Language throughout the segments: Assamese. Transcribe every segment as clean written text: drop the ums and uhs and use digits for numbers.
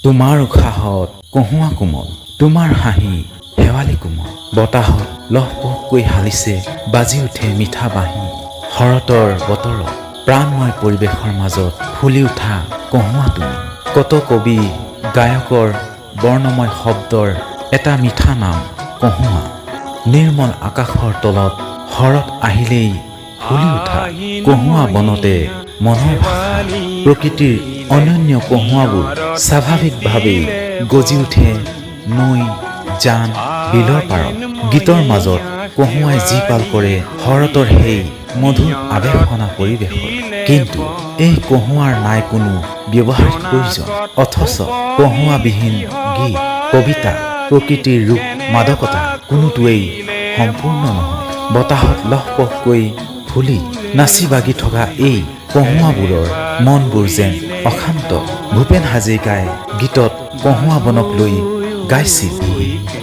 তোমাৰ উশাহত কহুৱা কোমল, তোমাৰ হাঁহি শেৱালি কোমল। বতাহত লহপহকৈ হালিছে বাজি উঠে মিঠা বাঁহী। শৰতৰ বতৰত প্ৰাণময় পৰিৱেশৰ মাজত ফুলি উঠা কহুৱা তুমি। কত কবি গায়কৰ বৰ্ণময় শব্দৰ এটা মিঠা নাম কহুৱা। নিৰ্মল আকাশৰ তলত শৰৎ আহিলেই ফুলি উঠা কহুৱা বনতে মনৰ ভাষা। প্ৰকৃতিৰ অনন্য কহুৱাবোৰ স্বাভাৱিকভাৱেই গজি উঠে নৈ, জান, বিলৰ পাৰত। গীতৰ মাজত কহুৱাই যি পাল কৰে শৰতৰ সেই মধুৰ আৱেশনা পৰিৱেশত। কিন্তু এই কহুৱাৰ নাই কোনো ব্যৱহাৰিক প্ৰয়োজন, অথচ কহুৱাবিহীন গীত, কবিতা, প্ৰকৃতিৰ ৰূপ, মাদকতা কোনোটোৱেই সম্পূৰ্ণ নহয়। বতাহত লহপহকৈ ফুলি নাচি বাগি থকা এই কহুৱাবোৰৰ মনবোৰ যেন অশান্ত। ভূপেন হাজৰিকাই গীতত কহুৱা বনক লৈ গাইছিল,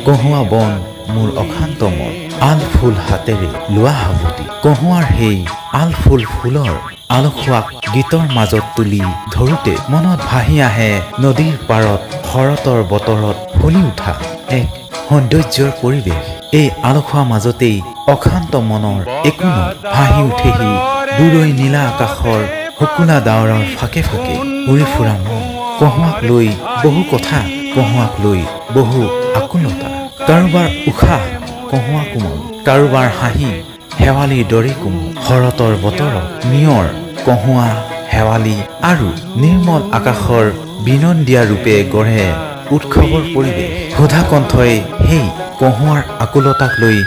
কহুৱা বন মোৰ অশান্ত মন, আল ফুল হাতেৰে লোৱা সাৱটি। কহুৱাৰ সেই আল ফুলৰ আলসুৱাক গীতৰ মাজত তুলি ধৰোতে মনত ভাহি আহে নদীৰ পাৰত শৰতৰ বতৰত ফুলি উঠা এক সৌন্দৰ্যৰ পৰিৱেশ। এই আলসুৱা মাজতেই অশান্ত মনৰ একো নয় ভাহি উঠেহি দূৰৈ নীলা আকাশৰ শুকুলা ডাৱৰৰ ফাকে ফাকে উৰি ফুৰা মন। কহুৱাক লৈ বহু কথা, কহুৱাক লৈ বহু আকুলতা। কাৰোবাৰ উশাহ কহুৱা কোমল, কাৰোবাৰ হাঁহি শেৱালিৰ দৰে কোমল। শৰতৰ বতৰত নিয়ৰ কহুৱা, শেৱালি আৰু নিৰ্মল আকাশৰ বিনন্দীয়া ৰূপে গঢ়ে উৎসৱৰ পৰিৱেশ। সুধা কণ্ঠই সেই কহুৱাৰ আকুলতাক লৈ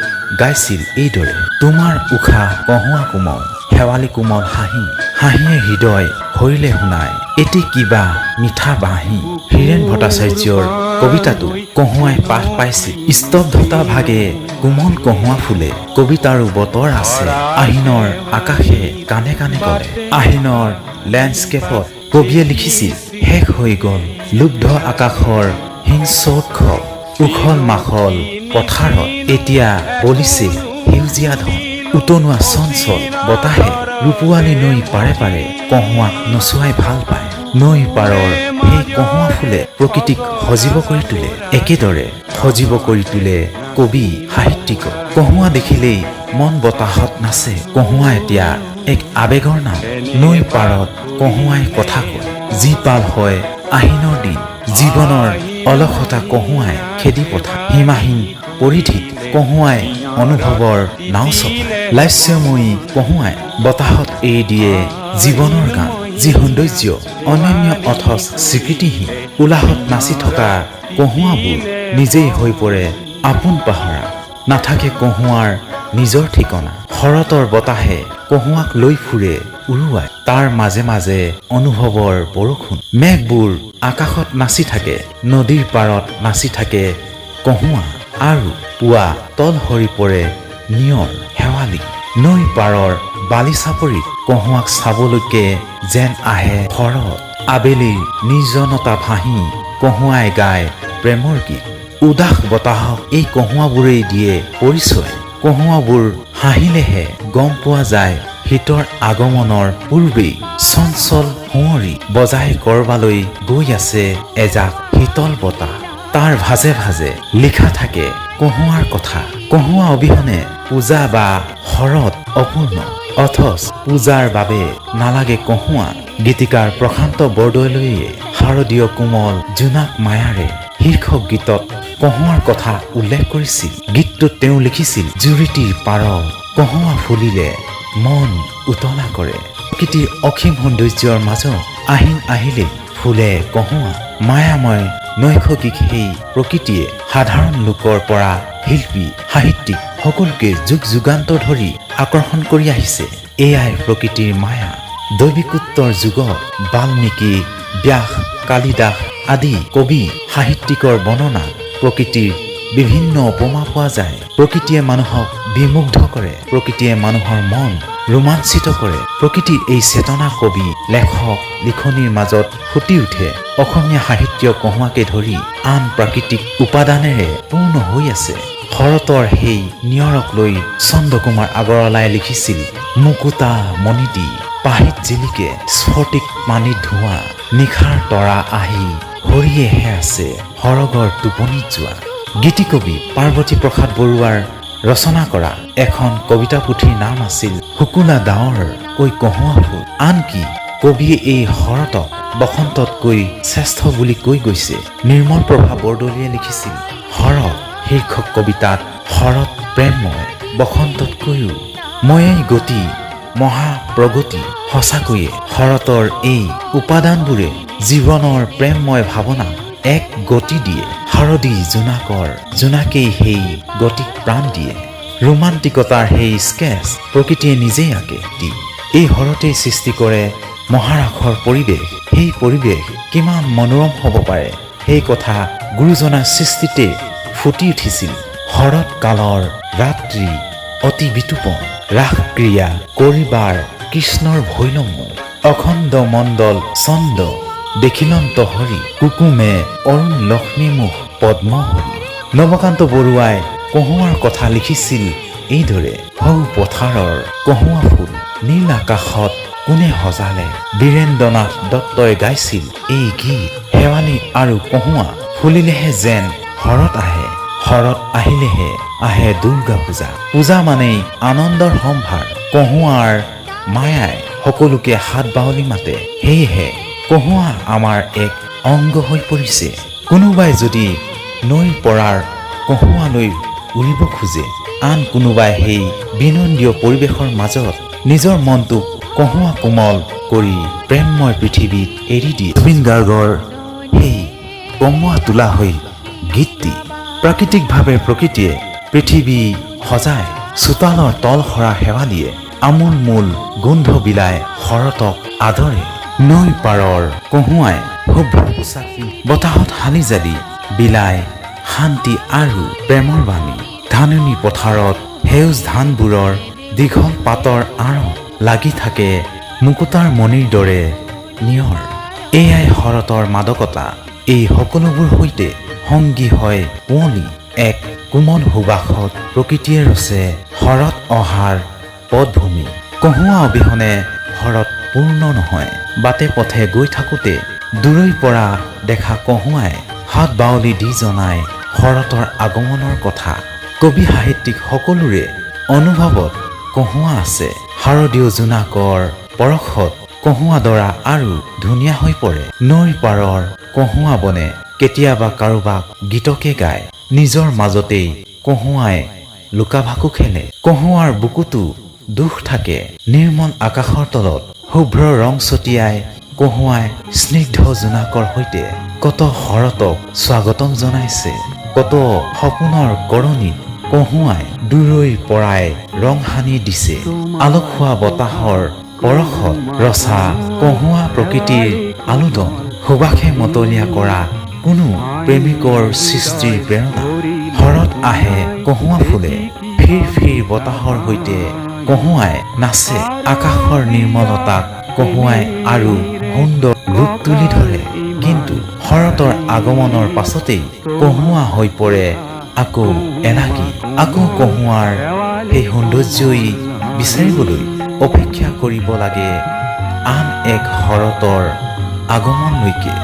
গাইছিল এইদৰে, তোমাৰ উশাহ কহুৱা কোমল, শেৱালি কোমল হাঁহি, হাঁহিয়ে হৃদয় ভৰিলে শুনাই এটি কিবা মিঠা বাঁহী। হীৰেণ ভট্টাচাৰ্যৰ কবিতাটো কহুৱাই পাঠ পাইছিল। স্তব্ধতা ভাগে কোমল কহুৱা ফুলে, কবিতাৰো বতৰ আছে আহিনৰ আকাশে কাণে কাণে কলে। আহিনৰ লেণ্ডস্কেপত কবিয়ে লিখিছিল, শেষ হৈ গল লুব্ধ আকাশৰ হিংস্ৰোৎসৱ, উখল মাখল পথাৰত এতিয়া বলিছে সেউজীয়া ধন। উতনোৱা চঞ্চল বতাহে ৰূপোৱালী নৈ পাৰে পাৰে কহুৱাক নচুৱাই ভাল পায়। নৈ পাৰৰ সেই কহুৱা ফুলে প্ৰকৃতিক সজীৱ কৰি তোলে, একেদৰে সজীৱ কৰি তোলে কবি সাহিত্যিকক। কহুৱা দেখিলেই মন বতাহত নাচে, কহুৱা এতিয়া এক আৱেগৰ নাম। নৈ পাৰত কহুৱাই কথা কয়, যি পাল হয় আহিনৰ দিন। জীৱনৰ অলসতা কহুৱাই খেদি পঠায়, সীমাহীন পৰিধিত কহুৱাই অনুভৱৰ নাও চলায়। লাস্যময়ী কহুৱাই বতাহত এৰি দিয়ে জীৱনৰ গান, যি সৌন্দৰ্য অনন্য অথচ স্বীকৃতিহীন। উলাহত নাচি থকা কহুৱাবোৰ নিজেই হৈ পৰে আপোন পাহৰা, নাথাকে কহুৱাৰ নিজৰ ঠিকনা। শৰতৰ বতাহে কহুৱাক লৈ ফুৰে উৰুৱাই, তাৰ মাজে মাজে অনুভৱৰ বৰষুণ। মেঘবোৰ আকাশত নাচি থাকে, নদীৰ পাৰত নাচি থাকে কহুৱা, আৰু পুৱা তল সৰি পৰে নিয়ৰ, শেৱালি। নৈ পাৰৰ বালি চাপৰিত কহুৱাক চাবলৈকে যেন আহে শৰৎ। আবেলিৰ নিৰ্জনতা ভাহি কহুৱাই গায় প্ৰেমৰ গীত। উদাস বতাহক এই কহুৱাবোৰেই দিয়ে পৰিচয়। কহুৱাবোৰ হাঁহিলেহে গম পোৱা যায় শীতৰ আগমনৰ পূৰ্বেই। চঞ্চল সুঁৱৰি বজাই কৰবালৈ গৈ আছে এজাক শীতল বতাহ, তাৰ ভাজে ভাজে লিখা থাকে কহুৱাৰ কথা। কহুৱা অবিহনে পূজা বা শৰৎ অপূৰ্ণ, অথচ পূজাৰ বাবে নালাগে কহুৱা। গীতিকাৰ প্ৰশান্ত বৰদলৈয়ে শাৰদীয় কোমল জোনাক মায়াৰে শীৰ্ষক গীতত কহুৱাৰ কথা উল্লেখ কৰিছিল। গীতটোত তেওঁ লিখিছিল, জুৰিটিৰ পাৰত কহুৱা ফুলিলে মন উতলা কৰে। প্ৰকৃতিৰ অসীম সৌন্দৰ্যৰ মাজত আহিন আহিলে ফুলে কহুৱা। মায়াময় নৈসৰ্গিক সেই প্ৰকৃতিয়ে সাধাৰণ লোকৰ পৰা শিল্পী, সাহিত্যিক সকলোকে যুগ যুগান্তৰ ধৰি আকৰ্ষণ কৰি আহিছে। এয়াই প্ৰকৃতিৰ মায়া। দৈবিকোত্তৰ যুগত বাল্মীকি, ব্যাস, কালিদাস আদি কবি সাহিত্যিকৰ বৰ্ণনাত প্ৰকৃতিৰ বিভিন্ন উপমা পোৱা যায়। প্ৰকৃতিয়ে মানুহক বিমুগ্ধ কৰে, প্ৰকৃতিয়ে মানুহৰ মন ৰোমাঞ্চিত কৰে। প্ৰকৃতিৰ এই চেতনা কবি, লেখক, লিখনিৰ মাজত ফুটি উঠে। অসমীয়া সাহিত্য কহুৱাকে ধৰি আন প্ৰাকৃতিক উপাদানেৰে পূৰ্ণ হৈ আছে। শৰতৰ সেই নিয়ৰক লৈ চন্দ্ৰকুমাৰ আগৰৱালাই লিখিছিল, মুকুতা মণিটি পাহিত জিলিকে স্ফটিক পানীত ধোৱা, নিশাৰ তৰা আহি হৰিয়েহে আছে সৰগৰ টোপনিত যোৱা। গীতিকবি পাৰ্বতী প্ৰসাদ বৰুৱাৰ ৰচনা কৰা এখন কবিতা পুথিৰ নাম আছিল শুকুলা ডাৱৰ কৈ কহুৱা ফুল। আনকি কবিয়ে এই শৰতক বসন্ততকৈ শ্ৰেষ্ঠ বুলি কৈ গৈছে। নিৰ্মল প্ৰভা বৰদলৈয়ে লিখিছিল শৰৎ শীৰ্ষক কবিতাত শৰৎ প্ৰেমময় বসন্ততকৈও ময়েই গতি মহা প্ৰগতি। সঁচাকৈয়ে শৰতৰ এই উপাদানবোৰে জীৱনৰ প্ৰেমময় ভাৱনা এক গতি দিয়ে। শাৰদী জোনাকৰ জোনাকেই সেই গতিক প্ৰাণ দিয়ে। ৰোমান্টিকতাৰ সেই স্কেচ প্ৰকৃতিয়ে নিজেই আঁকে দি এই শৰতেই সৃষ্টি কৰে মহাৰাসৰ পৰিৱেশ। সেই পৰিৱেশ কিমান মনোৰম হ'ব পাৰে সেই কথা গুৰুজনাৰ সৃষ্টিতে ফুটি উঠিছিল। শৰৎ কালৰ ৰাত্ৰি অতি বিতোপন, ৰাসক্ৰিয়া কৰিবাৰ কৃষ্ণৰ ভৈলম্য, অখণ্ড মণ্ডল চন্দ দেখিলন্ত হৰি, কুকুমে অৰুণ লক্ষ্মীমুখ পদ্মহৰি। নৱকান্ত বৰুৱাই কহুৱাৰ কথা লিখিছিল এইদৰে সৌ পথাৰৰ কহুৱা ফুল নীল আকাশত কোনে সজালে। বীৰেন্দ্ৰনাথ দত্তই গাইছিল এই গীত। শেৱালি আৰু কহুৱা ফুলিলেহে যেন শৰৎ আহে, শৰৎ আহিলেহে আহে দুৰ্গা পূজা। পূজা মানেই আনন্দৰ সম্ভাৰ। কহুৱাৰ মায়াই সকলোকে হাত বাউলি মাতে। সেয়েহে কহুৱা আমাৰ এক অংগ হৈ পৰিছে। কোনোবাই যদি নৈৰ পৰাৰ কহুৱালৈ উৰিব খোজে, আন কোনোবাই সেই বিনন্দীয় পৰিৱেশৰ মাজত নিজৰ মনটোক কহুৱা কোমল কৰি প্ৰেমময় পৃথিৱীত এৰি দিয়ে। জুবিন গাৰ্গৰ সেই কমুৱা তোলা হৈ গীতটি প্ৰাকৃতিকভাৱে প্ৰকৃতিয়ে পৃথিৱী সজাই চোতালৰ তল সৰা শেৱালিয়ে আমোল মূল গোন্ধ বিলাই শৰতক আদৰে। নৈ পাৰৰ কহুৱাই শুভ্ৰ পোচাক বতাহত হালি জালি বিলাই শান্তি আৰু প্ৰেমৰ বাণী। ধাননি পথাৰত সেউজ ধানবোৰৰ দীঘল পাতৰ আঁৰত লাগি থাকে মুকুতাৰ মণিৰ দৰে নিয়ৰ। এয়াই শৰতৰ মাদকতা। এই সকলোবোৰ সৈতে সংগী হয় কুঁৱলী। এক কোমল সুবাসত প্ৰকৃতিয়ে ৰচে শৰৎ অহাৰ পটভূমি। কহুৱা অবিহনে শৰৎ পূৰ্ণ নহয়। বাটে পথে গৈ থাকোঁতে দূৰৈৰ পৰা দেখা কহুৱাই হাত বাউলি দি জনায় শৰতৰ আগমনৰ কথা। কবি সাহিত্যিক সকলোৰে অনুভৱত কহুৱা আছে। শাৰদীয় জোনাকৰ পৰশত কহুৱা দৰা আৰু ধুনীয়া হৈ পৰে। নৈৰ পাৰৰ কহুৱা বনে কেতিয়াবা কাৰোবাক গীতকে গায়। নিজৰ মাজতেই কহুৱাই লুকা-ভাকু খেলে। কহুৱাৰ বুকুতো দুখ থাকে। নিৰ্মল আকাশৰ তলত শুভ্ৰ ৰং ছটিয়াই কহুৱাই স্নিগ্ধ জোনাকৰ সৈতে কত শৰতক স্বাগতম জনাইছে। কত সপোনৰ কৰণীত কহুৱাই দূৰৈৰ পৰাই ৰং সানি দিছে। আলোক হোৱা বতাহৰ পৰশত ৰচা কহুৱা প্ৰকৃতিৰ আলোড়ন সুবাসে মতলীয়া কৰা কোনো প্ৰেমিকৰ সৃষ্টিৰ প্ৰেৰণা। শৰৎ আহে কহুৱা ফুলে ফিৰ ফিৰ বতাহৰ সৈতে কহুৱাই নাচে। আকাশৰ নিৰ্মলতাক কহুৱাই আৰু সুন্দৰ ৰূপ তুলি ধৰে। কিন্তু শৰতৰ আগমনৰ পাছতেই কহুৱা হৈ পৰে আকৌ এলাগী। আকৌ কহুৱাৰ সেই সৌন্দৰ্যই বিচাৰিবলৈ অপেক্ষা কৰিব লাগে আন এক শৰতৰ আগমনলৈকে।